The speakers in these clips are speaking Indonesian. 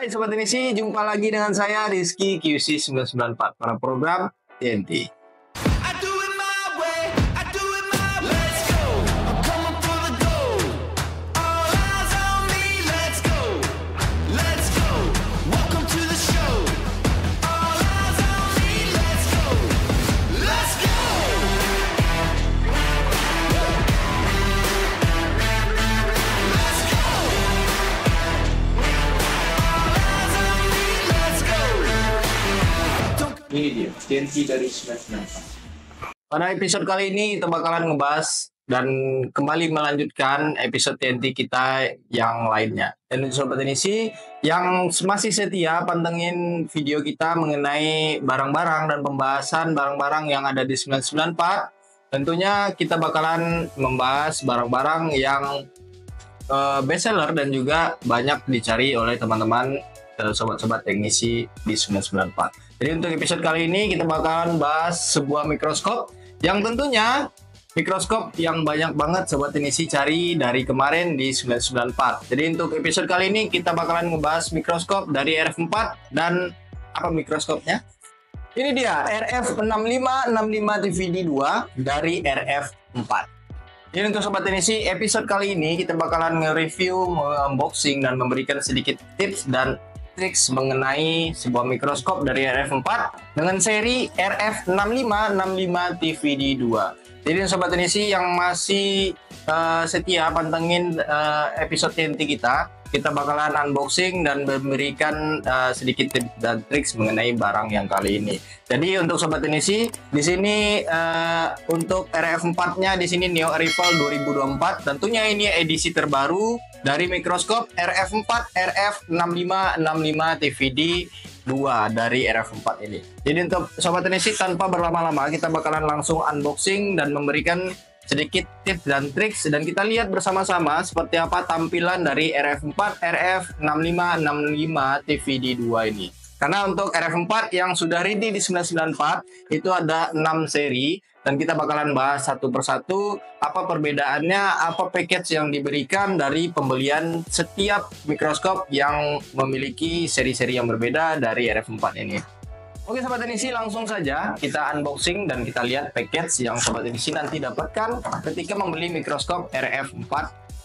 Hai Sobat Tenisi, jumpa lagi dengan saya Rizky QC 994 pada program TNT. Ini dia, TNT dari 994. Pada episode kali ini kita bakalan ngebahas dan kembali melanjutkan episode TNT kita yang lainnya. Dan untuk Sobat Tenisi yang masih setia pantengin video kita mengenai barang-barang dan pembahasan barang-barang yang ada di 994, tentunya kita bakalan membahas barang-barang yang best seller dan juga banyak dicari oleh teman-teman sobat-sobat teknisi di 994. Jadi untuk episode kali ini kita bakalan bahas sebuah mikroskop yang tentunya mikroskop yang banyak banget sobat teknisi cari dari kemarin di 994. Jadi untuk episode kali ini kita bakalan ngebahas mikroskop dari RF4 dan apa mikroskopnya? Ini dia RF6565 TVD2 dari RF4. Jadi untuk sobat teknisi episode kali ini kita bakalan nge-review, unboxing dan memberikan sedikit tips dan triks mengenai sebuah mikroskop dari RF4 dengan seri RF6565 TVD2. Jadi sobat teknisi yang masih setia pantengin episode TNT kita bakalan unboxing dan memberikan sedikit tips dan triks mengenai barang yang kali ini. Jadi untuk sobat teknisi di sini untuk RF4-nya di sini Neo Arrival 2024, tentunya ini edisi terbaru dari mikroskop RF4 RF6565 TVD2 dari RF4 ini. Jadi untuk sobat teknisi tanpa berlama-lama kita bakalan langsung unboxing dan memberikan sedikit tips dan triks, dan kita lihat bersama-sama seperti apa tampilan dari RF4 RF6565 TVD2 ini. Karena untuk RF4 yang sudah ready di 994 itu ada 6 seri, dan kita bakalan bahas satu persatu apa perbedaannya, apa package yang diberikan dari pembelian setiap mikroskop yang memiliki seri-seri yang berbeda dari RF4 ini. Oke sobat teknisi, langsung saja kita unboxing dan kita lihat package yang sobat teknisi nanti dapatkan ketika membeli mikroskop RF4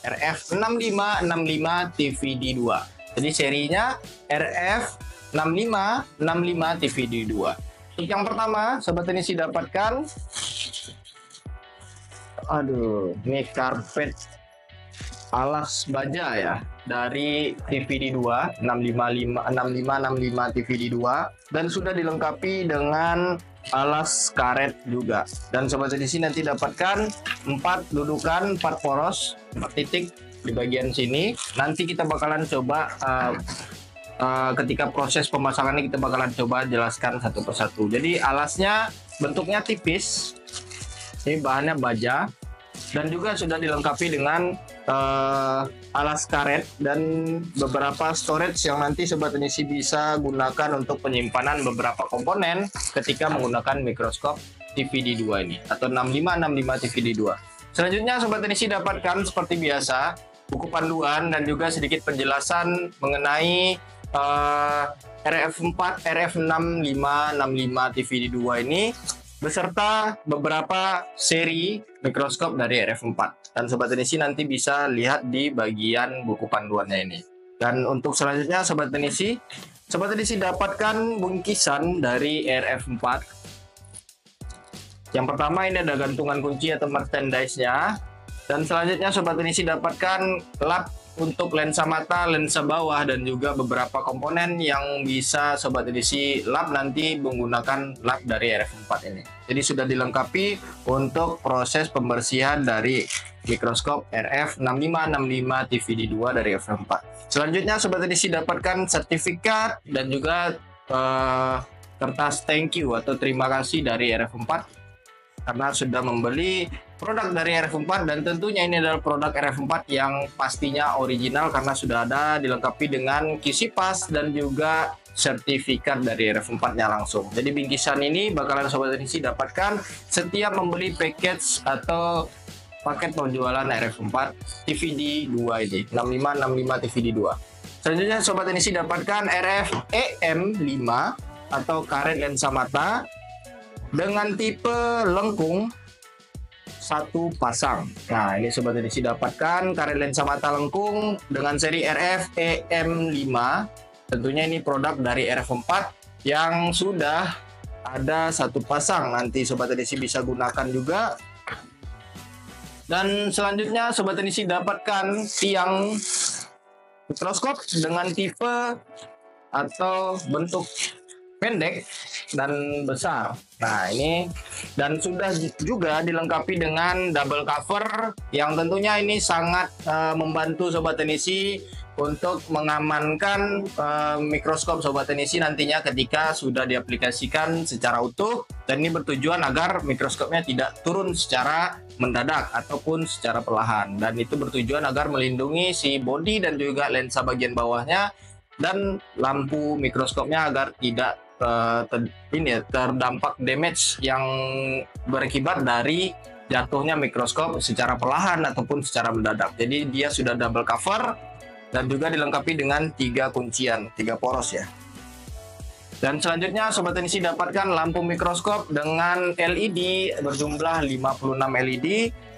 RF6565 TVD2. Jadi serinya RF6565 TVD2. Untuk yang pertama sobat teknisi dapatkan, ini karpet alas baja ya dari TVD2 6565 TVD2, dan sudah dilengkapi dengan alas karet juga. Dan sobat teknisi nanti dapatkan 4 dudukan 4 poros 4 titik di bagian sini. Nanti kita bakalan coba ketika proses pemasangannya kita bakalan coba jelaskan satu persatu. Jadi alasnya bentuknya tipis, ini bahannya baja, dan juga sudah dilengkapi dengan alas karet dan beberapa storage yang nanti sobat teknisi bisa gunakan untuk penyimpanan beberapa komponen ketika menggunakan mikroskop TVD2 ini atau 6565 TVD2. Selanjutnya sobat teknisi dapatkan seperti biasa buku panduan dan juga sedikit penjelasan mengenai RF4 RF6565 TVD2 ini beserta beberapa seri mikroskop dari RF4. Dan sobat teknisi nanti bisa lihat di bagian buku panduannya ini. Dan untuk selanjutnya sobat teknisi dapatkan bungkisan dari RF4. Yang pertama ini ada gantungan kunci atau merchandise-nya. Dan selanjutnya sobat teknisi dapatkan lap untuk lensa mata, lensa bawah, dan juga beberapa komponen yang bisa sobat edisi lap nanti menggunakan lap dari RF4 ini. Jadi sudah dilengkapi untuk proses pembersihan dari mikroskop RF6565 TVD2 dari RF4. Selanjutnya sobat edisi dapatkan sertifikat dan juga kertas thank you atau terima kasih dari RF4 karena sudah membeli produk dari RF4, dan tentunya ini adalah produk RF4 yang pastinya original karena sudah ada dilengkapi dengan QC Pass dan juga sertifikat dari RF4-nya langsung. Jadi bingkisan ini bakalan sobat teknisi dapatkan setiap membeli package atau paket penjualan RF4 TVD2 ini 6565 TVD2. Selanjutnya Sobat Teknisi dapatkan RF EM5 atau karet lensa mata dengan tipe lengkung satu pasang. Nah, ini Sobat Teknisi dapatkan karet lensa mata lengkung dengan seri RF EM5. Tentunya ini produk dari RF4 yang sudah ada satu pasang. Nanti Sobat Teknisi bisa gunakan juga. Dan selanjutnya Sobat Teknisi dapatkan tiang mikroskop dengan tipe atau bentuk pendek dan besar. Nah, ini dan sudah juga dilengkapi dengan double cover yang tentunya ini sangat membantu Sobat Teknisi untuk mengamankan mikroskop Sobat Teknisi nantinya ketika sudah diaplikasikan secara utuh, dan ini bertujuan agar mikroskopnya tidak turun secara mendadak ataupun secara perlahan, dan itu bertujuan agar melindungi si bodi dan juga lensa bagian bawahnya dan lampu mikroskopnya agar tidak terdampak damage yang berakibat dari jatuhnya mikroskop secara perlahan ataupun secara mendadak. Jadi dia sudah double cover dan juga dilengkapi dengan 3 kuncian, 3 poros ya. Dan selanjutnya Sobat Teknisi dapatkan lampu mikroskop dengan LED berjumlah 56 LED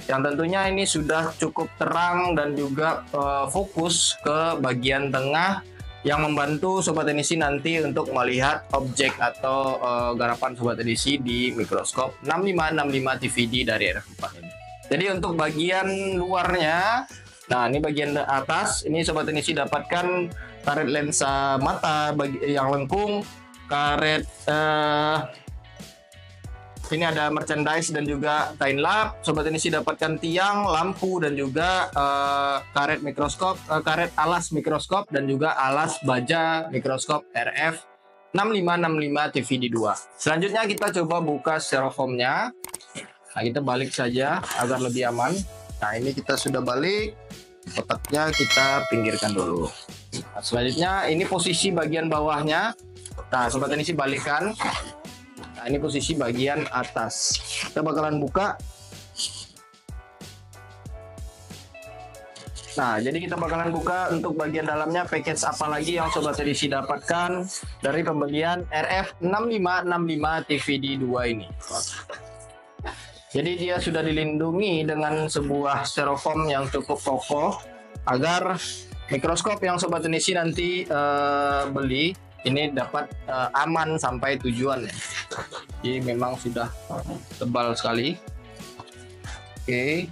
yang tentunya ini sudah cukup terang dan juga fokus ke bagian tengah yang membantu Sobat Teknisi nanti untuk melihat objek atau garapan Sobat Teknisi di mikroskop 6565 TVD dari RF4 ini. Jadi untuk bagian luarnya, nah ini bagian atas, ini Sobat Teknisi dapatkan karet lensa mata yang lengkung, karet ini ada merchandise dan juga time lapse. Sobat Teknisi dapatkan tiang, lampu dan juga karet mikroskop, karet alas mikroskop dan juga alas baja mikroskop RF 6565 TVD2. Selanjutnya kita coba buka styrofoamnya. Nah, kita balik saja agar lebih aman. Nah, ini kita sudah balik. Kotaknya kita pinggirkan dulu. Nah, selanjutnya ini posisi bagian bawahnya. Nah, Sobat Teknisi balikkan. Nah, ini posisi bagian atas. Kita bakalan buka. Nah, jadi kita bakalan buka untuk bagian dalamnya package apa lagi yang Sobat Teknisi dapatkan dari pembelian RF 6565 TVD2 ini. Jadi dia sudah dilindungi dengan sebuah styrofoam yang cukup kokoh agar mikroskop yang Sobat Teknisi nanti beli ini dapat aman sampai tujuan ya. Jadi memang sudah tebal sekali. Oke,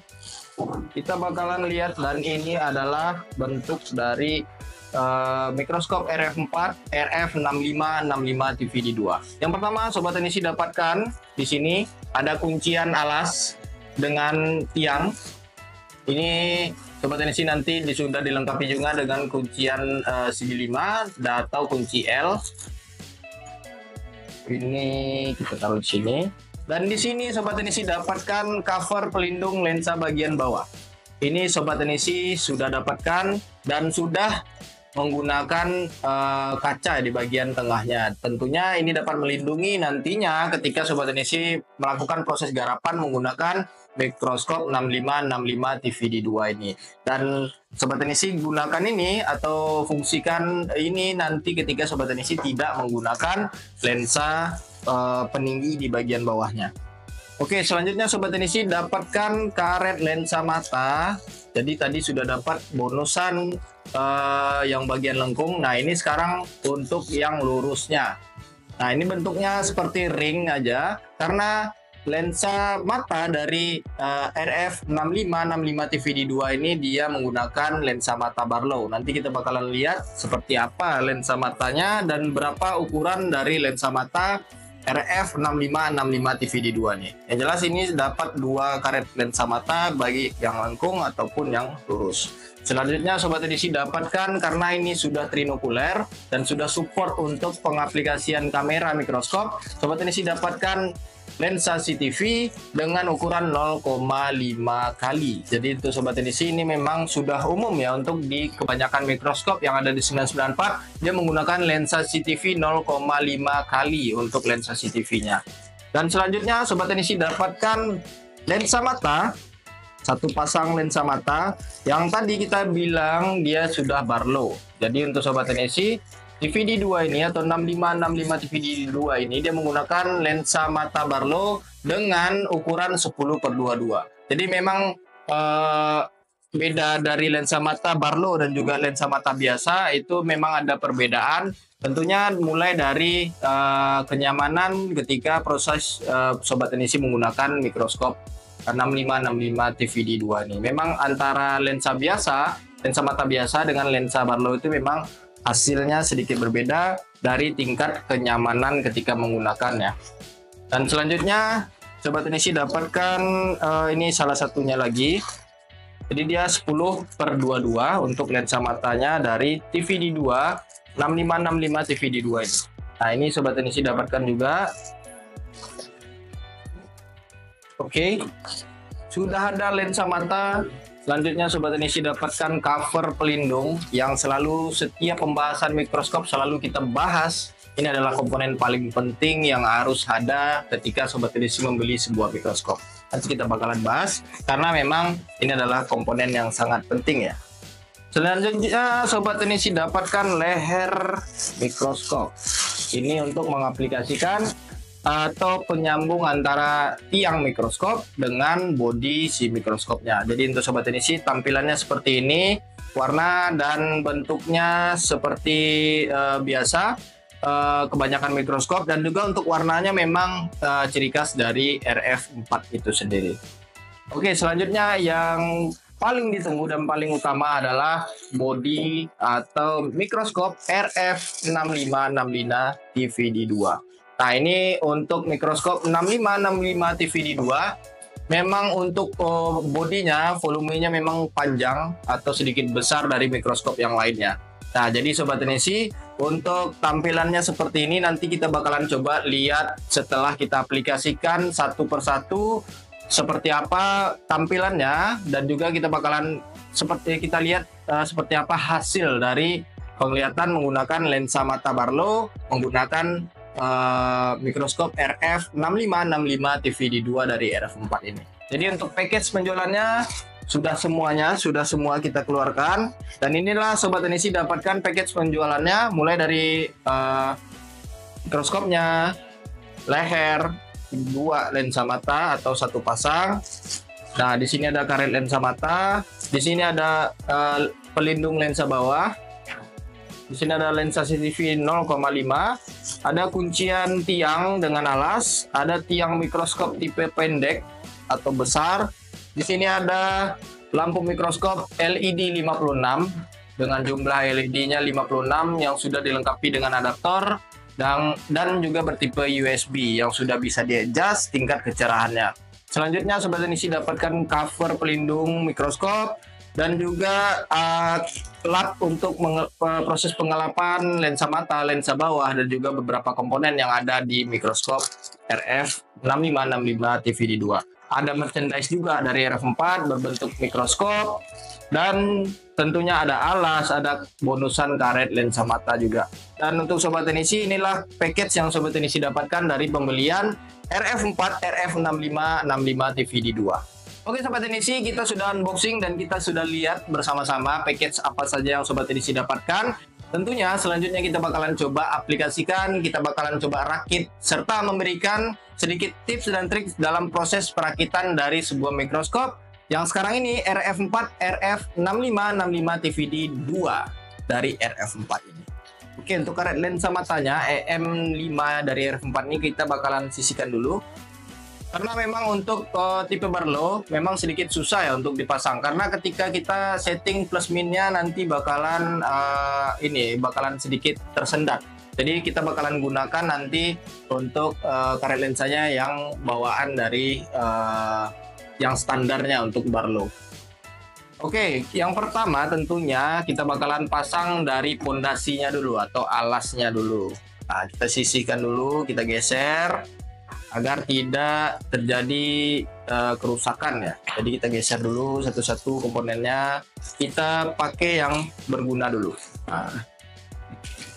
kita bakalan lihat, dan ini adalah bentuk dari mikroskop RF4 RF6565 TVD2. Yang pertama Sobat Teknisi dapatkan di sini ada kuncian alas dengan tiang. Ini Sobat Teknisi nanti sudah dilengkapi juga dengan kuncian CB5 atau kunci L. Ini kita taruh di sini. Dan di sini Sobat Teknisi dapatkan cover pelindung lensa bagian bawah. Ini Sobat Teknisi sudah dapatkan dan sudah menggunakan kaca di bagian tengahnya. Tentunya ini dapat melindungi nantinya ketika Sobat Teknisi melakukan proses garapan menggunakan mikroskop 6565 TVD2 ini. Dan Sobat Teknisi gunakan ini atau fungsikan ini nanti ketika Sobat Teknisi tidak menggunakan lensa peninggi di bagian bawahnya. Oke, selanjutnya Sobat Teknisi dapatkan karet lensa mata. Jadi tadi sudah dapat bonusan yang bagian lengkung. Nah, ini sekarang untuk yang lurusnya. Nah, ini bentuknya seperti ring aja karena lensa mata dari RF6565 TVD2 ini dia menggunakan lensa mata Barlow. Nanti kita bakalan lihat seperti apa lensa matanya dan berapa ukuran dari lensa mata RF6565 TVD2 nih. Yang jelas ini dapat 2 karet lensa mata bagi yang lengkung ataupun yang lurus. Selanjutnya Sobat Teknisi dapatkan karena ini sudah trinokuler dan sudah support untuk pengaplikasian kamera mikroskop. Sobat Teknisi dapatkan lensa CCTV dengan ukuran 0,5 kali. Jadi untuk Sobat Teknisi ini memang sudah umum ya untuk di kebanyakan mikroskop yang ada di 994 dia menggunakan lensa CCTV 0,5 kali untuk lensa CCTV-nya. Dan selanjutnya Sobat Teknisi dapatkan lensa mata satu pasang lensa mata yang tadi kita bilang dia sudah Barlow. Jadi untuk sobat teknisi, TVD2 ini atau 6565 TVD2 ini dia menggunakan lensa mata Barlow dengan ukuran 10/22. Jadi memang beda dari lensa mata Barlow dan juga lensa mata biasa itu memang ada perbedaan. Tentunya mulai dari kenyamanan ketika proses sobat teknisi menggunakan mikroskop 6565 TVD2 ini. Memang antara lensa biasa, lensa mata biasa dengan lensa Barlow itu memang hasilnya sedikit berbeda dari tingkat kenyamanan ketika menggunakannya. Dan selanjutnya sobat teknisi dapatkan ini salah satunya lagi. Jadi dia 10/22 untuk lensa matanya dari TVD2 6565 TVD2 ini. Nah, ini sobat teknisi dapatkan juga. Oke. Sudah ada lensa mata. Selanjutnya sobat teknisi dapatkan cover pelindung yang selalu setiap pembahasan mikroskop selalu kita bahas. Ini adalah komponen paling penting yang harus ada ketika sobat teknisi membeli sebuah mikroskop. Nanti kita bakalan bahas karena memang ini adalah komponen yang sangat penting ya. Selanjutnya sobat teknisi dapatkan leher mikroskop. Ini untuk mengaplikasikan atau penyambung antara tiang mikroskop dengan bodi si mikroskopnya. Jadi untuk sobat teknisi tampilannya seperti ini, warna dan bentuknya seperti biasa, kebanyakan mikroskop, dan juga untuk warnanya memang ciri khas dari RF4 itu sendiri. Oke, selanjutnya yang paling ditunggu dan paling utama adalah bodi atau mikroskop RF6565 TVD2. Nah, ini untuk mikroskop 6565 TVD2 memang untuk bodinya, volumenya memang panjang atau sedikit besar dari mikroskop yang lainnya. Nah, jadi sobat teknisi, untuk tampilannya seperti ini nanti kita bakalan coba lihat setelah kita aplikasikan satu persatu seperti apa tampilannya, dan juga kita bakalan kita lihat seperti apa hasil dari penglihatan menggunakan lensa mata Barlow menggunakan mikroskop RF6565 TVD2 dari RF4 ini. Jadi untuk package penjualannya sudah semua kita keluarkan, dan inilah sobat teknisi dapatkan package penjualannya mulai dari mikroskopnya, leher, 2 lensa mata atau satu pasang. Nah, di sini ada karet lensa mata, di sini ada pelindung lensa bawah, di sini ada lensa CCTV 0,5, ada kuncian tiang dengan alas, ada tiang mikroskop tipe pendek atau besar. Di sini ada lampu mikroskop LED 56 dengan jumlah LED-nya 56 yang sudah dilengkapi dengan adaptor dan juga bertipe USB yang sudah bisa di-adjust tingkat kecerahannya. Selanjutnya sobat teknisi dapatkan cover pelindung mikroskop dan juga lap untuk proses pengelapan lensa mata, lensa bawah, dan juga beberapa komponen yang ada di mikroskop RF6565 TVD2. Ada merchandise juga dari RF4 berbentuk mikroskop, dan tentunya ada alas, ada bonusan karet lensa mata juga. Dan untuk sobat teknisi, inilah package yang sobat teknisi dapatkan dari pembelian RF4 RF6565 TVD2. Oke sobat teknisi, kita sudah unboxing dan kita sudah lihat bersama-sama package apa saja yang sobat teknisi dapatkan. Tentunya selanjutnya kita bakalan coba aplikasikan, kita bakalan coba rakit, serta memberikan sedikit tips dan trik dalam proses perakitan dari sebuah mikroskop yang sekarang ini RF4 RF6565 TVD2 dari RF4 ini. Oke, untuk karet lensa matanya EM5 dari RF4 ini kita bakalan sisihkan dulu. Karena memang untuk tipe Barlow memang sedikit susah ya untuk dipasang, karena ketika kita setting plus minnya nanti bakalan sedikit tersendat. Jadi kita bakalan gunakan nanti untuk karet lensanya yang bawaan dari yang standarnya untuk Barlow. Oke, yang pertama tentunya kita bakalan pasang dari pondasinya dulu atau alasnya dulu. Nah, kita sisihkan dulu, kita geser agar tidak terjadi kerusakan ya. Jadi kita geser dulu satu-satu komponennya. Kita pakai yang berguna dulu. Nah,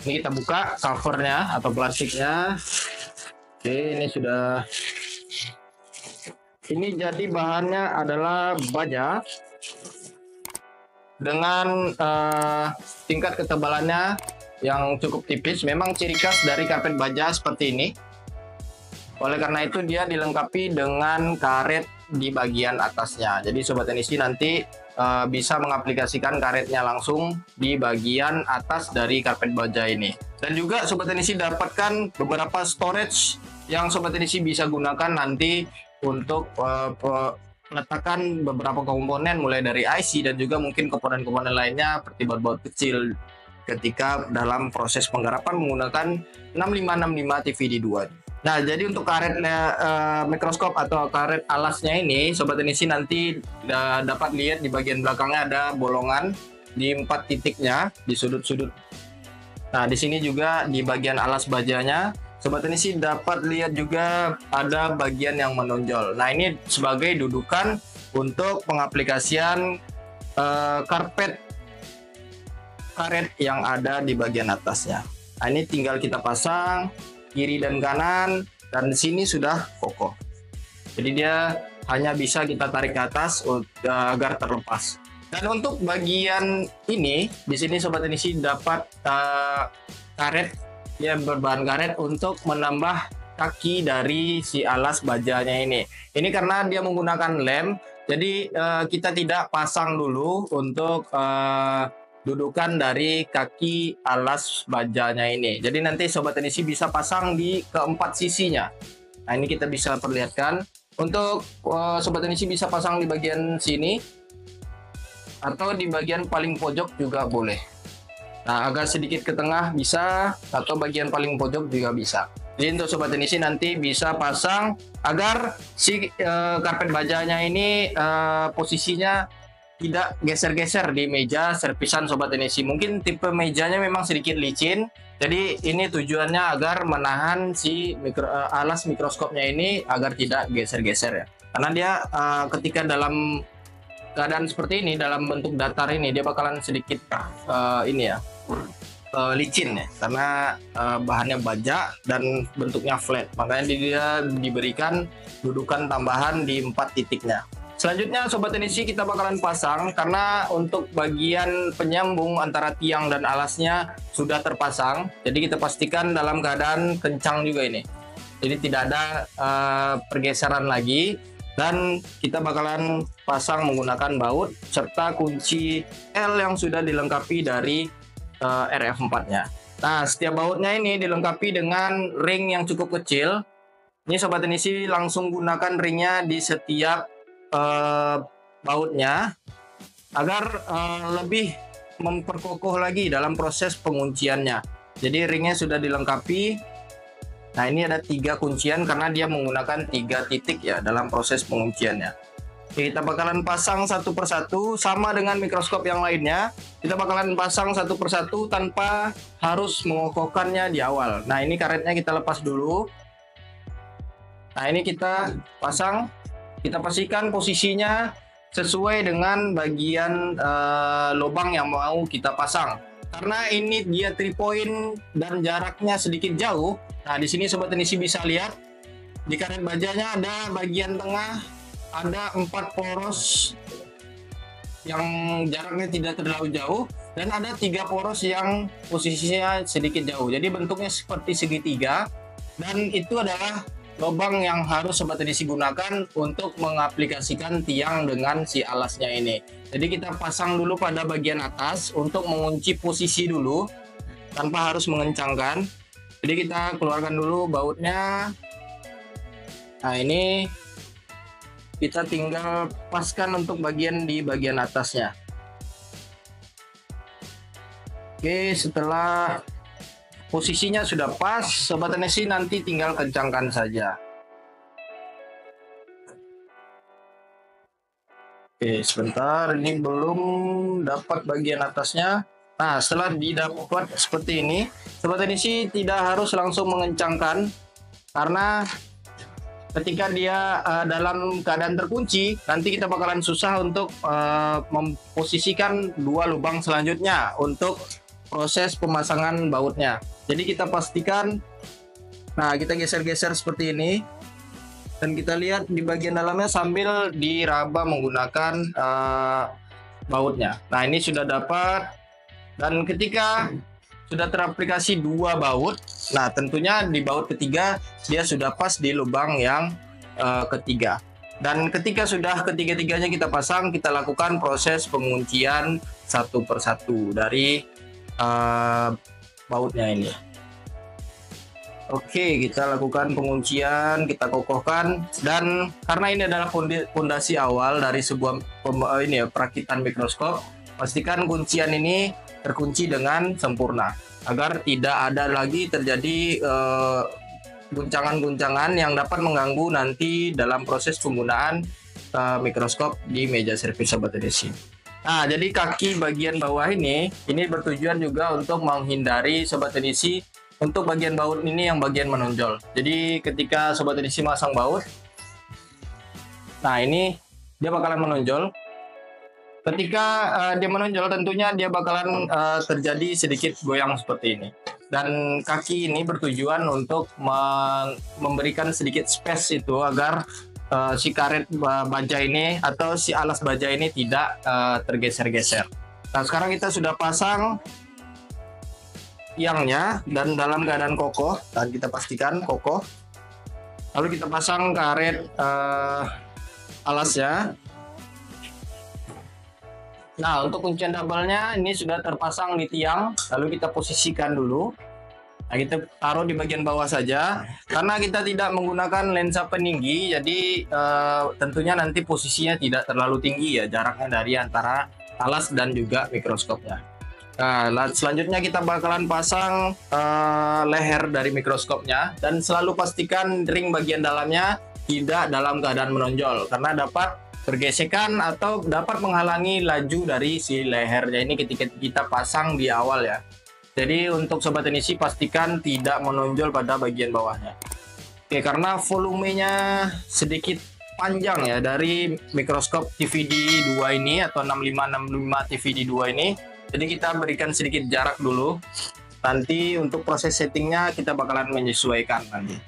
ini kita buka covernya atau plastiknya. Oke, ini sudah Ini jadi bahannya adalah baja dengan tingkat ketebalannya yang cukup tipis. Memang ciri khas dari karpet baja seperti ini. Oleh karena itu dia dilengkapi dengan karet di bagian atasnya. Jadi Sobat Teknisi nanti bisa mengaplikasikan karetnya langsung di bagian atas dari karpet baja ini. Dan juga Sobat Teknisi dapatkan beberapa storage yang Sobat Teknisi bisa gunakan nanti untuk meletakkan beberapa komponen mulai dari IC dan juga mungkin komponen-komponen lainnya seperti baut-baut kecil ketika dalam proses penggarapan menggunakan 6565 TVD2. Nah, jadi untuk karet mikroskop atau karet alasnya ini, Sobat Teknisi nanti dapat lihat di bagian belakangnya ada bolongan di 4 titiknya di sudut-sudut. Nah, di sini juga di bagian alas bajanya, Sobat Teknisi dapat lihat juga ada bagian yang menonjol. Nah, ini sebagai dudukan untuk pengaplikasian karpet karet yang ada di bagian atasnya. Nah, ini tinggal kita pasang kiri dan kanan, dan di sini sudah kokoh. Jadi dia hanya bisa kita tarik ke atas agar terlepas. Dan untuk bagian ini, di sini Sobat Teknisi dapat karet yang berbahan karet untuk menambah kaki dari si alas bajanya ini. Ini karena dia menggunakan lem, jadi kita tidak pasang dulu untuk dudukan dari kaki alas bajanya ini. Jadi nanti Sobat Teknisi bisa pasang di keempat sisinya. Nah, ini kita bisa perlihatkan. Untuk Sobat Teknisi bisa pasang di bagian sini atau di bagian paling pojok juga boleh. Nah, agak sedikit ke tengah bisa, atau bagian paling pojok juga bisa. Jadi untuk Sobat Teknisi nanti bisa pasang agar si karpet bajanya ini posisinya tidak geser-geser di meja servisan Sobat Teknisi. Mungkin tipe mejanya memang sedikit licin, jadi ini tujuannya agar menahan si alas mikroskopnya ini agar tidak geser-geser ya. Karena dia ketika dalam keadaan seperti ini, dalam bentuk datar ini, dia bakalan sedikit licin ya, karena bahannya baja dan bentuknya flat, makanya dia diberikan dudukan tambahan di 4 titiknya. Selanjutnya Sobat Teknisi kita bakalan pasang, karena untuk bagian penyambung antara tiang dan alasnya sudah terpasang, jadi kita pastikan dalam keadaan kencang juga ini, jadi tidak ada pergeseran lagi. Dan kita bakalan pasang menggunakan baut serta kunci L yang sudah dilengkapi dari RF4-nya. Nah, setiap bautnya ini dilengkapi dengan ring yang cukup kecil. Ini Sobat Teknisi langsung gunakan ringnya di setiap bautnya agar lebih memperkokoh lagi dalam proses pengunciannya. Jadi ringnya sudah dilengkapi. Nah, ini ada 3 kuncian karena dia menggunakan 3 titik ya dalam proses pengunciannya. Kita bakalan pasang satu persatu sama dengan mikroskop yang lainnya. Kita bakalan pasang satu persatu tanpa harus mengokohkannya di awal. Nah, ini karetnya kita lepas dulu. Nah, ini kita pasang. Kita pastikan posisinya sesuai dengan bagian lubang yang mau kita pasang. Karena ini dia 3 point dan jaraknya sedikit jauh. Nah, di sini Sobat Teknisi bisa lihat di karet bajanya ada bagian tengah, ada 4 poros yang jaraknya tidak terlalu jauh, dan ada 3 poros yang posisinya sedikit jauh. Jadi bentuknya seperti segitiga, dan itu adalah lubang yang harus Sobat Teknisi gunakan untuk mengaplikasikan tiang dengan si alasnya ini. Jadi kita pasang dulu pada bagian atas untuk mengunci posisi dulu tanpa harus mengencangkan. Jadi kita keluarkan dulu bautnya. Nah, ini kita tinggal paskan untuk bagian di bagian atasnya. Oke, setelah posisinya sudah pas, Sobat Teknisi nanti tinggal kencangkan saja. Oke, sebentar, ini belum dapat bagian atasnya. Nah, setelah didapat seperti ini, Sobat Teknisi tidak harus langsung mengencangkan, karena ketika dia dalam keadaan terkunci, nanti kita bakalan susah untuk memposisikan 2 lubang selanjutnya untuk proses pemasangan bautnya. Jadi kita pastikan, nah kita geser-geser seperti ini. Dan kita lihat di bagian dalamnya sambil diraba menggunakan bautnya. Nah, ini sudah dapat, dan ketika sudah teraplikasi 2 baut, nah tentunya di baut ketiga dia sudah pas di lubang yang ketiga. Dan ketika sudah ketiga-tiganya kita pasang, kita lakukan proses penguncian satu persatu dari bautnya ini. Oke, kita lakukan penguncian, kita kokohkan, dan karena ini adalah fondasi awal dari sebuah perakitan mikroskop, pastikan kuncian ini terkunci dengan sempurna agar tidak ada lagi terjadi guncangan-guncangan yang dapat mengganggu nanti dalam proses penggunaan mikroskop di meja servis Sobat Edisi. Nah, jadi kaki bagian bawah ini bertujuan juga untuk menghindari Sobat Edisi untuk bagian baut ini yang bagian menonjol. Jadi ketika Sobat Edisi masang baut, nah ini dia bakalan menonjol. Ketika dia menonjol, tentunya dia bakalan terjadi sedikit goyang seperti ini. Dan kaki ini bertujuan untuk memberikan sedikit space itu agar si karet baja ini atau si alas baja ini tidak tergeser-geser. Nah, sekarang kita sudah pasang tiangnya dan dalam keadaan kokoh, dan kita pastikan kokoh. Lalu kita pasang karet alasnya. Nah, untuk kuncian double-nya ini sudah terpasang di tiang, lalu kita posisikan dulu. Nah, kita taruh di bagian bawah saja, karena kita tidak menggunakan lensa peninggi, jadi tentunya nanti posisinya tidak terlalu tinggi ya, jaraknya dari antara alas dan juga mikroskopnya. Nah, selanjutnya kita bakalan pasang leher dari mikroskopnya, dan selalu pastikan ring bagian dalamnya tidak dalam keadaan menonjol, karena dapat bergesekan atau dapat menghalangi laju dari si lehernya ini ketika kita pasang di awal ya. Jadi untuk Sobat Teknisi pastikan tidak menonjol pada bagian bawahnya. Oke, karena volumenya sedikit panjang ya dari mikroskop TVD 2 ini atau 6565 TVD 2 ini. Jadi kita berikan sedikit jarak dulu. Nanti untuk proses settingnya kita bakalan menyesuaikan nanti.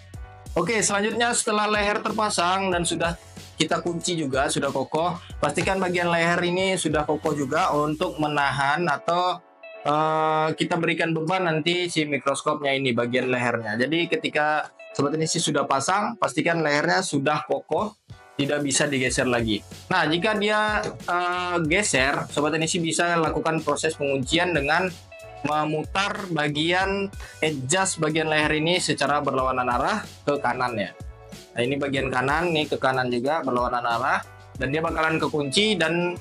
Oke, selanjutnya setelah leher terpasang dan sudah kita kunci juga, sudah kokoh, pastikan bagian leher ini sudah kokoh juga untuk menahan atau kita berikan beban nanti si mikroskopnya ini bagian lehernya. Jadi ketika Sobat Teknisi sudah pasang, pastikan lehernya sudah kokoh, tidak bisa digeser lagi. Nah, jika dia geser, Sobat Teknisi bisa lakukan proses penguncian dengan memutar bagian adjust bagian leher ini secara berlawanan arah ke kanan ya. Nah, ini bagian kanan, nih ke kanan juga berlawanan arah, dan dia bakalan kekunci, dan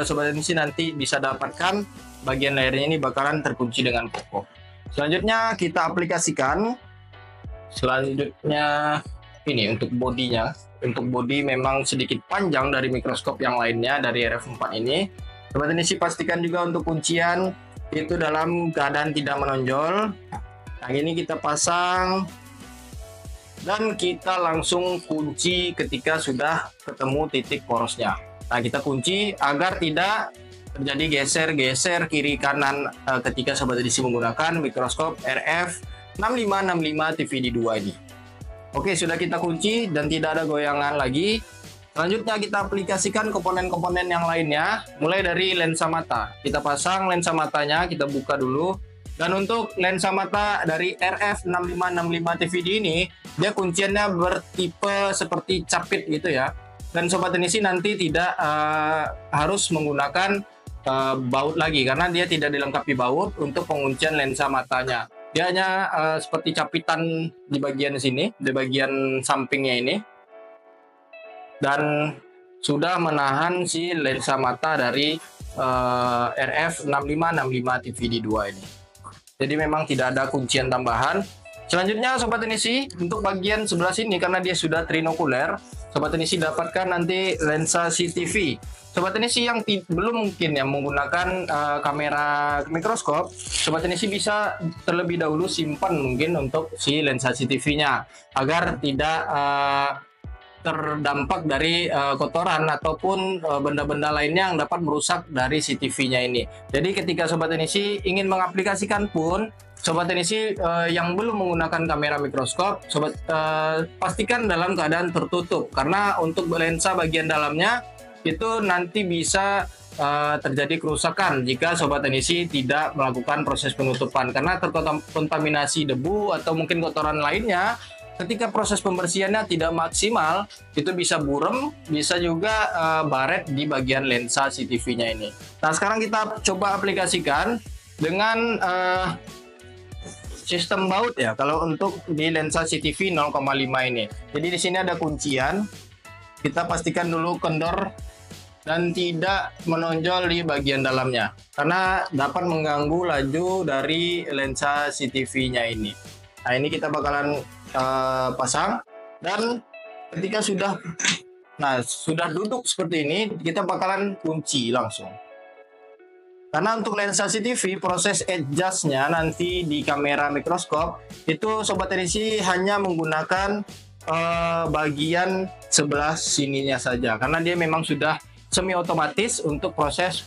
Sobat Teknisi nanti bisa dapatkan bagian lehernya ini bakalan terkunci dengan kokoh. Selanjutnya kita aplikasikan. Selanjutnya ini untuk bodinya. Untuk bodi memang sedikit panjang dari mikroskop yang lainnya dari RF4 ini. Sobat Teknisi pastikan juga untuk kuncian itu dalam keadaan tidak menonjol. Nah, ini kita pasang dan kita langsung kunci ketika sudah ketemu titik porosnya. Nah, kita kunci agar tidak terjadi geser-geser kiri kanan ketika Sobat Teknisi menggunakan mikroskop RF 6565 TVD2 ini. Oke, sudah kita kunci dan tidak ada goyangan lagi. Selanjutnya kita aplikasikan komponen-komponen yang lainnya, mulai dari lensa mata. Kita pasang lensa matanya, kita buka dulu. Dan untuk lensa mata dari RF 6565 TVD ini, dia kunciannya bertipe seperti capit gitu ya. Dan Sobat Teknisi nanti tidak harus menggunakan baut lagi, karena dia tidak dilengkapi baut untuk penguncian lensa matanya. Dia hanya seperti capitan di bagian sini, di bagian sampingnya ini. Dan sudah menahan si lensa mata dari RF 6565 TVD2 ini. Jadi memang tidak ada kuncian tambahan. Selanjutnya Sobat Teknisi, untuk bagian sebelah sini karena dia sudah trinokuler, Sobat Teknisi dapatkan nanti lensa CCTV. Sobat Teknisi yang belum mungkin yang menggunakan kamera mikroskop, Sobat Teknisi bisa terlebih dahulu simpan mungkin untuk si lensa CCTV-nya agar tidak terdampak dari kotoran ataupun benda-benda lainnya yang dapat merusak dari CCTV-nya ini. Jadi ketika Sobat Teknisi ingin mengaplikasikan pun, Sobat Teknisi yang belum menggunakan kamera mikroskop, Sobat pastikan dalam keadaan tertutup, karena untuk lensa bagian dalamnya itu nanti bisa terjadi kerusakan jika Sobat Teknisi tidak melakukan proses penutupan, karena terkontaminasi debu atau mungkin kotoran lainnya. Ketika proses pembersihannya tidak maksimal, itu bisa burem, bisa juga baret di bagian lensa CCTV-nya ini. Nah, sekarang kita coba aplikasikan dengan sistem baut ya. Kalau untuk di lensa CCTV 0,5 ini. Jadi di sini ada kuncian. Kita pastikan dulu kendor dan tidak menonjol di bagian dalamnya, karena dapat mengganggu laju dari lensa CCTV-nya ini. Nah, ini kita bakalan pasang, dan ketika sudah duduk seperti ini, kita bakalan kunci langsung. Karena untuk lensa CCTV proses adjustnya nanti di kamera mikroskop itu Sobat Teknisi hanya menggunakan bagian sebelah sininya saja, karena dia memang sudah semi otomatis untuk proses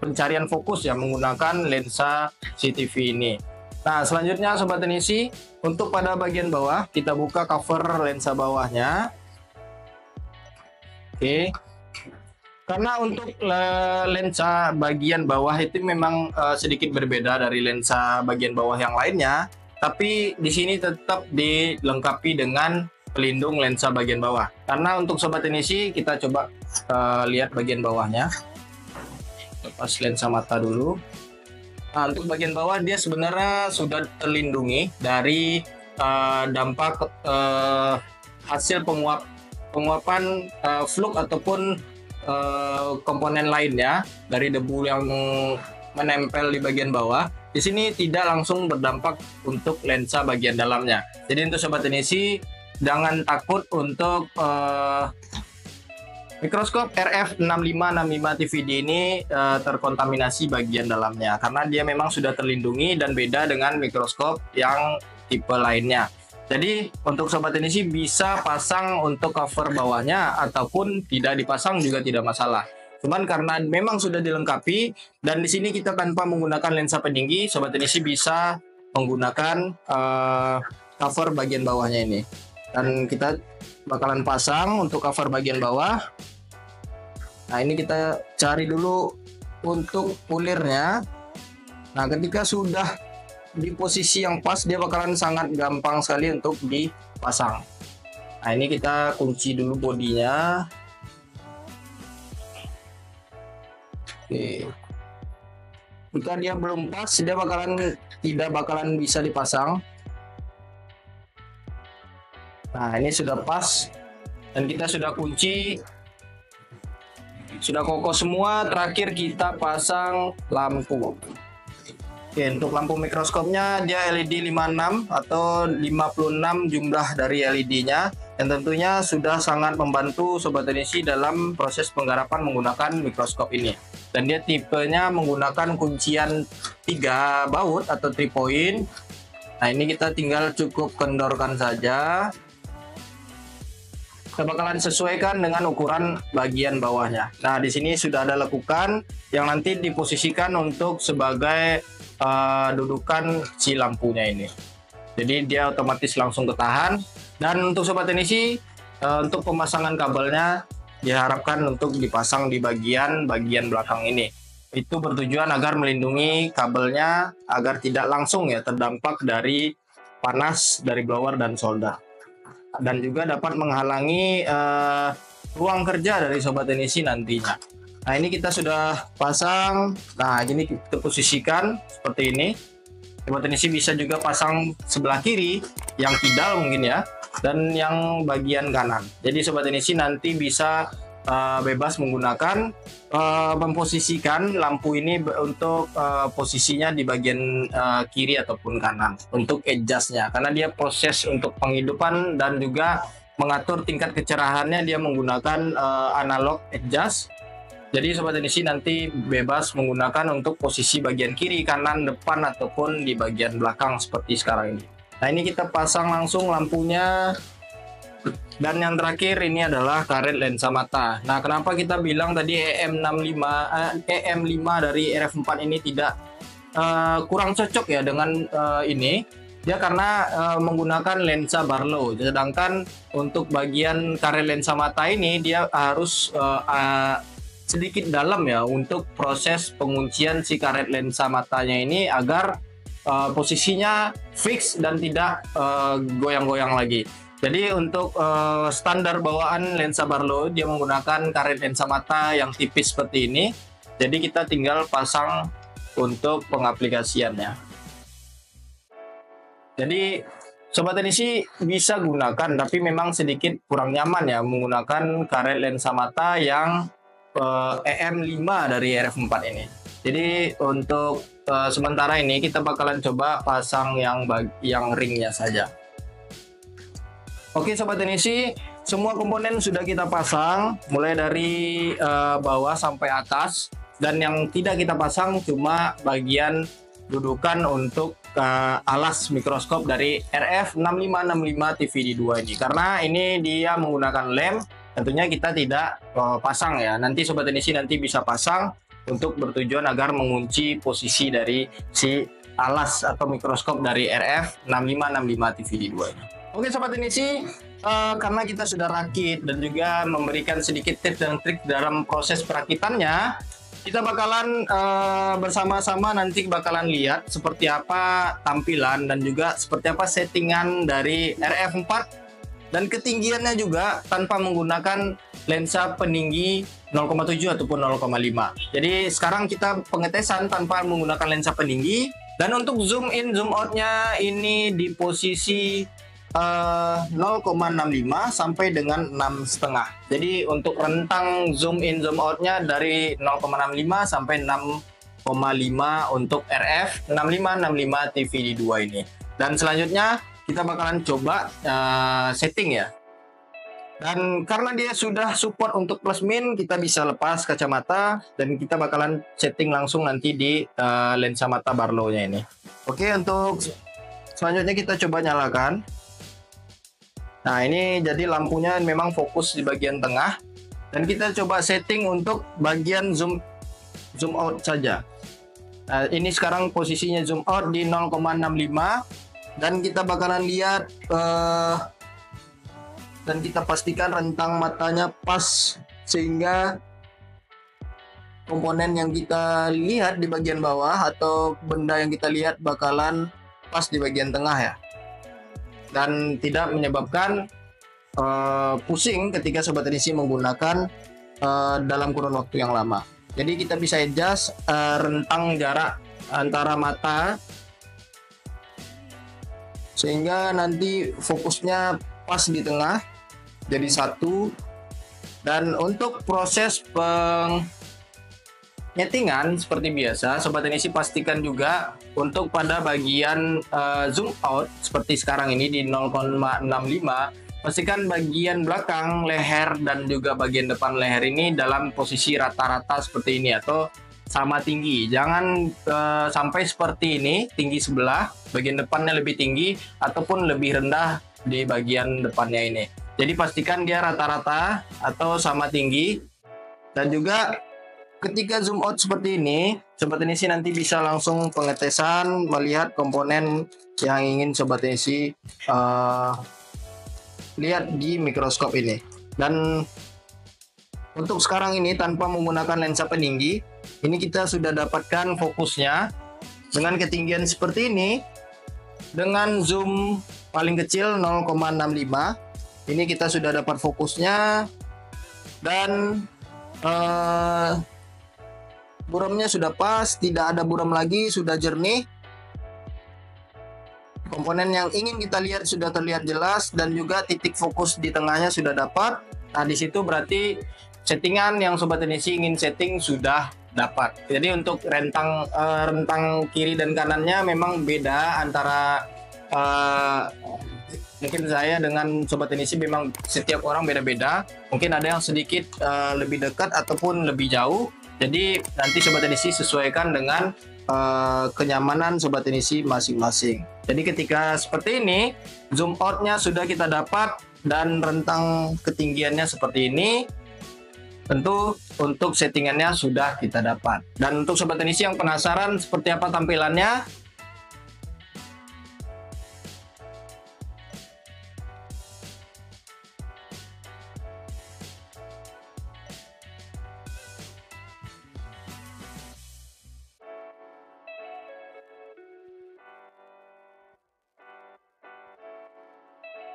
pencarian fokus ya menggunakan lensa CCTV ini. Nah, selanjutnya Sobat Teknisi, untuk pada bagian bawah kita buka cover lensa bawahnya. Oke. Karena untuk lensa bagian bawah itu memang sedikit berbeda dari lensa bagian bawah yang lainnya, tapi di sini tetap dilengkapi dengan pelindung lensa bagian bawah. Karena untuk Sobat Teknisi kita coba lihat bagian bawahnya. Lepas lensa mata dulu. Nah, untuk bagian bawah dia sebenarnya sudah terlindungi dari dampak hasil penguapan fluk ataupun komponen lainnya dari debu yang menempel di bagian bawah. Di sini tidak langsung berdampak untuk lensa bagian dalamnya. Jadi untuk Sobat Teknisi jangan takut untuk mikroskop RF6565 TVD ini terkontaminasi bagian dalamnya, karena dia memang sudah terlindungi dan beda dengan mikroskop yang tipe lainnya. Jadi untuk Sobat Teknisi bisa pasang untuk cover bawahnya ataupun tidak dipasang juga tidak masalah. Cuman karena memang sudah dilengkapi dan di sini kita tanpa menggunakan lensa peninggi, Sobat Teknisi bisa menggunakan cover bagian bawahnya ini. Dan kita bakalan pasang untuk cover bagian bawah. Nah, ini kita cari dulu untuk ulirnya. Nah, ketika sudah di posisi yang pas, dia bakalan sangat gampang sekali untuk dipasang. Nah, ini kita kunci dulu bodinya. Oke. Jika dia belum pas, dia tidak bakalan bisa dipasang. Nah, ini sudah pas dan kita sudah kunci, sudah kokoh semua. Terakhir kita pasang lampu. Oke, untuk lampu mikroskopnya dia LED 56 atau 56 jumlah dari LED-nya, dan tentunya sudah sangat membantu Sobat Teknisi dalam proses penggarapan menggunakan mikroskop ini. Dan dia tipenya menggunakan kuncian 3 baut atau 3 point. Nah, ini kita tinggal cukup kendorkan saja. Kita bakalan sesuaikan dengan ukuran bagian bawahnya. Nah, di sini sudah ada lekukan yang nanti diposisikan untuk sebagai dudukan si lampunya ini. Jadi dia otomatis langsung ketahan. Dan untuk Sobat Teknisi, untuk pemasangan kabelnya diharapkan untuk dipasang di bagian belakang ini. Itu bertujuan agar melindungi kabelnya agar tidak langsung ya terdampak dari panas dari blower dan solder. Dan juga dapat menghalangi ruang kerja dari Sobat Teknisi nantinya. Nah, ini kita sudah pasang. Nah, ini kita posisikan seperti ini. Sobat Teknisi bisa juga pasang sebelah kiri yang kidal mungkin ya, dan yang bagian kanan. Jadi Sobat Teknisi nanti bisa bebas menggunakan memposisikan lampu ini untuk posisinya di bagian kiri ataupun kanan untuk adjustnya, karena dia proses untuk penghidupan dan juga mengatur tingkat kecerahannya dia menggunakan analog adjust. Jadi Sobat Teknisi nanti bebas menggunakan untuk posisi bagian kiri, kanan, depan ataupun di bagian belakang seperti sekarang ini. Nah, ini kita pasang langsung lampunya. Dan yang terakhir ini adalah karet lensa mata. Nah, kenapa kita bilang tadi EM5 dari RF4 ini tidak kurang cocok ya dengan ini? Dia karena menggunakan lensa Barlow. Sedangkan untuk bagian karet lensa mata ini dia harus sedikit dalam ya untuk proses penguncian si karet lensa matanya ini agar posisinya fix dan tidak goyang-goyang lagi. Jadi untuk standar bawaan lensa Barlow dia menggunakan karet lensa mata yang tipis seperti ini. Jadi kita tinggal pasang untuk pengaplikasiannya. Jadi sobat teknisi bisa gunakan, tapi memang sedikit kurang nyaman ya menggunakan karet lensa mata yang EM5 dari RF4 ini. Jadi untuk sementara ini kita bakalan coba pasang yang ringnya saja. Oke sobat teknisi, semua komponen sudah kita pasang mulai dari bawah sampai atas, dan yang tidak kita pasang cuma bagian dudukan untuk alas mikroskop dari RF6565 TVD2 ini, karena ini dia menggunakan lem. Tentunya kita tidak pasang ya. Nanti sobat teknisi nanti bisa pasang untuk bertujuan agar mengunci posisi dari si alas atau mikroskop dari RF6565 TVD2 ini. Oke sobat teknisi, karena kita sudah rakit dan juga memberikan sedikit tips dan trik dalam proses perakitannya, kita bakalan bersama-sama nanti bakalan lihat seperti apa tampilan dan juga seperti apa settingan dari RF4 dan ketinggiannya juga tanpa menggunakan lensa peninggi 0,7 ataupun 0,5. Jadi sekarang kita pengetesan tanpa menggunakan lensa peninggi, dan untuk zoom in zoom outnya ini di posisi 0,65 sampai dengan 6,5. Jadi untuk rentang zoom in zoom outnya dari 0,65 sampai 6,5 untuk RF6565 TVD2 ini. Dan selanjutnya kita bakalan coba setting ya. Dan karena dia sudah support untuk plus min, kita bisa lepas kacamata dan kita bakalan setting langsung nanti di lensa mata Barlow-nya ini. Oke, untuk selanjutnya kita coba nyalakan. Nah, ini jadi lampunya memang fokus di bagian tengah, dan kita coba setting untuk bagian zoom out saja. Nah, ini sekarang posisinya zoom out di 0,65, dan kita bakalan lihat dan kita pastikan rentang matanya pas sehingga komponen yang kita lihat di bagian bawah atau benda yang kita lihat bakalan pas di bagian tengah ya, dan tidak menyebabkan pusing ketika sobat teknisi menggunakan dalam kurun waktu yang lama. Jadi kita bisa adjust rentang jarak antara mata sehingga nanti fokusnya pas di tengah jadi satu. Dan untuk proses penyetingan seperti biasa, sobat teknisi pastikan juga untuk pada bagian zoom out seperti sekarang ini di 0,65, pastikan bagian belakang leher dan juga bagian depan leher ini dalam posisi rata-rata seperti ini atau sama tinggi. Jangan sampai seperti ini, tinggi sebelah, bagian depannya lebih tinggi ataupun lebih rendah di bagian depannya ini. Jadi pastikan dia rata-rata atau sama tinggi. Dan juga ketika zoom out seperti ini, sobat teknisi nanti bisa langsung pengetesan melihat komponen yang ingin sobat teknisi lihat di mikroskop ini. Dan untuk sekarang ini tanpa menggunakan lensa peninggi, ini kita sudah dapatkan fokusnya dengan ketinggian seperti ini, dengan zoom paling kecil 0,65. Ini kita sudah dapat fokusnya, dan buramnya sudah pas, tidak ada buram lagi, sudah jernih. Komponen yang ingin kita lihat sudah terlihat jelas, dan juga titik fokus di tengahnya sudah dapat. Nah, di situ berarti settingan yang sobat teknisi ingin setting sudah dapat. Jadi untuk rentang kiri dan kanannya memang beda antara mungkin saya dengan sobat teknisi, memang setiap orang beda-beda. Mungkin ada yang sedikit lebih dekat ataupun lebih jauh. Jadi nanti sobat teknisi sesuaikan dengan kenyamanan Sobat Inisi masing-masing. Jadi ketika seperti ini, zoom out-nya sudah kita dapat dan rentang ketinggiannya seperti ini. Tentu untuk settingannya sudah kita dapat. Dan untuk Sobat Inisi yang penasaran seperti apa tampilannya,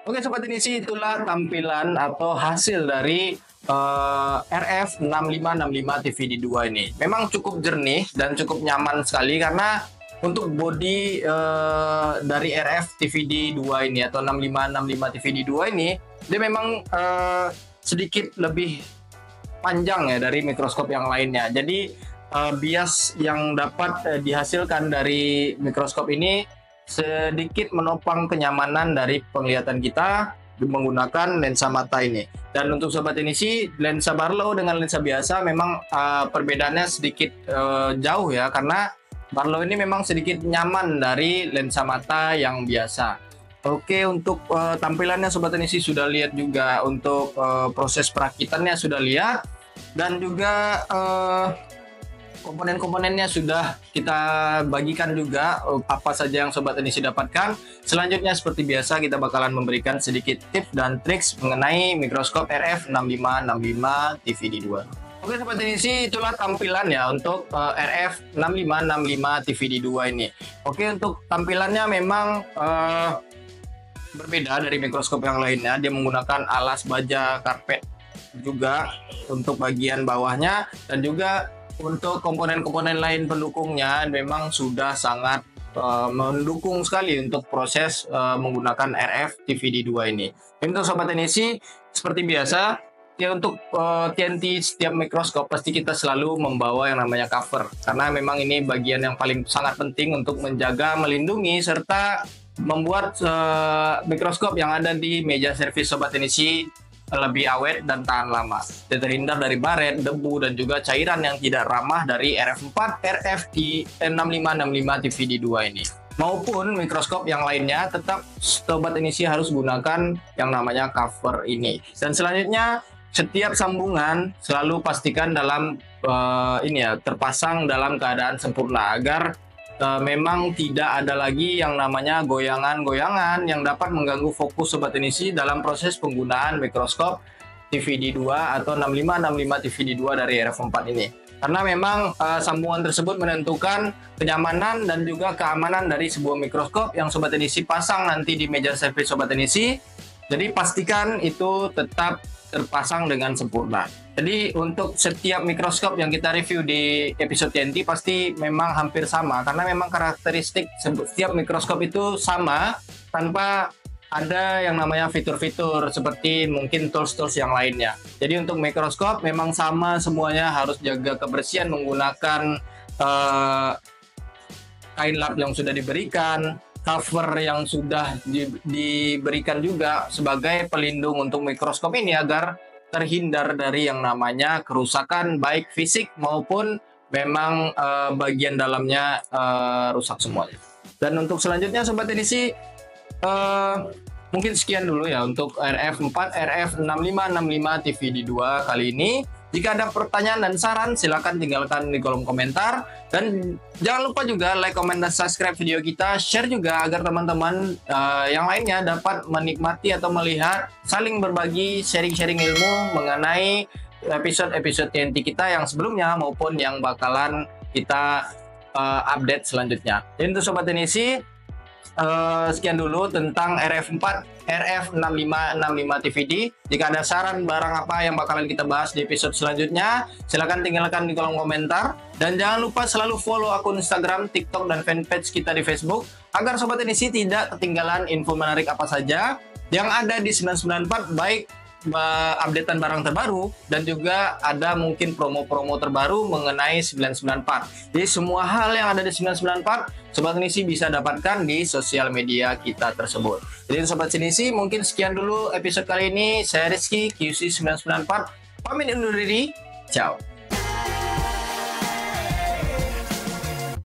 oke Sobat Inisi, itulah tampilan atau hasil dari RF 6565 TVD2 ini. Memang cukup jernih dan cukup nyaman sekali karena untuk bodi dari RF TVD2 ini atau 6565 TVD2 ini, dia memang sedikit lebih panjang ya dari mikroskop yang lainnya. Jadi bias yang dapat dihasilkan dari mikroskop ini sedikit menopang kenyamanan dari penglihatan kita menggunakan lensa mata ini. Dan untuk Sobat Inisi, lensa Barlow dengan lensa biasa memang perbedaannya sedikit jauh ya, karena Barlow ini memang sedikit nyaman dari lensa mata yang biasa. Oke, untuk tampilannya Sobat Inisi sudah lihat juga, untuk proses perakitannya sudah lihat, dan juga komponen-komponennya sudah kita bagikan juga apa saja yang Sobat Inisi dapatkan. Selanjutnya seperti biasa kita bakalan memberikan sedikit tips dan triks mengenai mikroskop RF 6565 TVD2. Oke Sobat Inisi, itulah tampilan ya untuk RF 6565 TVD2 ini. Oke, untuk tampilannya memang berbeda dari mikroskop yang lainnya. Dia menggunakan alas baja karpet juga untuk bagian bawahnya, dan juga untuk komponen-komponen lain pendukungnya memang sudah sangat mendukung sekali untuk proses menggunakan RF TVD2 ini. Untuk Sobat Inisi, seperti biasa ya, untuk TNT setiap mikroskop pasti kita selalu membawa yang namanya cover, karena memang ini bagian yang paling sangat penting untuk menjaga, melindungi, serta membuat mikroskop yang ada di meja servis Sobat Inisi lebih awet dan tahan lama, dan terhindar dari baret, debu, dan juga cairan yang tidak ramah dari RF4, RF 6565 TVD2 ini. Maupun mikroskop yang lainnya, tetap Sobat Inisi harus gunakan yang namanya cover ini. Dan selanjutnya, setiap sambungan selalu pastikan dalam terpasang dalam keadaan sempurna, agar memang tidak ada lagi yang namanya goyangan-goyangan yang dapat mengganggu fokus Sobat Inisi dalam proses penggunaan mikroskop TVD2 atau 6565 TVD2 dari RF4 ini. Karena memang sambungan tersebut menentukan kenyamanan dan juga keamanan dari sebuah mikroskop yang Sobat Inisi pasang nanti di meja servis Sobat Inisi. Jadi pastikan itu tetap terpasang dengan sempurna. Jadi untuk setiap mikroskop yang kita review di episode TNT pasti memang hampir sama, karena memang karakteristik setiap mikroskop itu sama, tanpa ada yang namanya fitur-fitur seperti mungkin tools-tools yang lainnya. Jadi untuk mikroskop memang sama semuanya, harus jaga kebersihan menggunakan kain lap yang sudah diberikan, cover yang sudah diberikan juga sebagai pelindung untuk mikroskop ini, agar terhindar dari yang namanya kerusakan baik fisik maupun memang bagian dalamnya rusak semuanya. Dan untuk selanjutnya Sobat Inisi, mungkin sekian dulu ya untuk RF4 RF 6565 TVD2 kali ini. Jika ada pertanyaan dan saran, silahkan tinggalkan di kolom komentar. Dan jangan lupa juga like, comment, dan subscribe video kita. Share juga agar teman-teman yang lainnya dapat menikmati atau melihat, saling berbagi, sharing-sharing ilmu mengenai episode-episode TNT kita yang sebelumnya maupun yang bakalan kita update selanjutnya. Jadi untuk Sobat Inisi, sekian dulu tentang RF4 RF 6565 TVD. Jika ada saran barang apa yang bakalan kita bahas di episode selanjutnya, silahkan tinggalkan di kolom komentar. Dan jangan lupa selalu follow akun Instagram, TikTok, dan fanpage kita di Facebook, agar Sobat Inisi tidak ketinggalan info menarik apa saja yang ada di 994, baik updatean barang terbaru dan juga ada mungkin promo-promo terbaru mengenai 994. Jadi semua hal yang ada di 994 Sobat Inisi bisa dapatkan di sosial media kita tersebut. Jadi Sobat Inisi, mungkin sekian dulu episode kali ini. Saya Rizky, QC 994, pamit undur diri. Ciao.